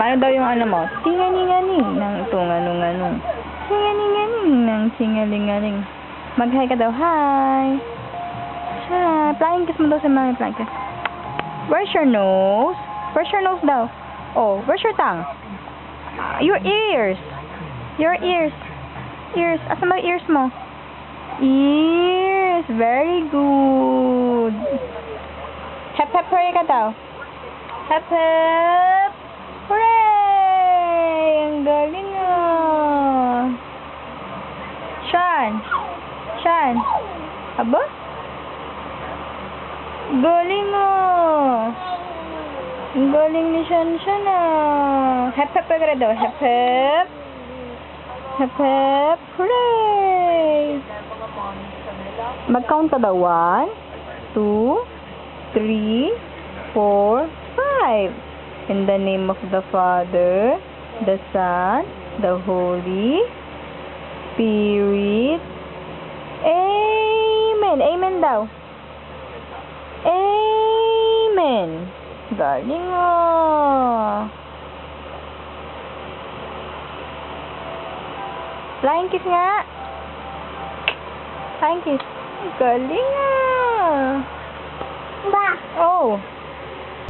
Paano daw yung ano mo? Tinganinganing ng tunganunganung. Tinganinganing ng tingalingaling. Mag-hi ka daw. Hi. Hi. Flying kiss mo daw si mami. Flying kiss. Where's your nose? Where's your nose daw? Oh, where's your tongue? Your ears. Your ears. Ears. Asan ba ears mo? Ears. Very good. Hep hep hooray ka daw. Hep hep. Hooray! Ang galing ah. Sean. Sean. Aba? Galing ah. Ang galing ni Sean ah. Hep hep ka daw. Hep hep. Hep hep. Hooray! Mag-count ka daw. 1, 2, 3, 4, 5. In the name of the Father, the Son, the Holy Spirit. Amen. Amen daw. Amen. Galing ah. Flying kiss nga. Flying kiss. Galing ah. Ba? Oh.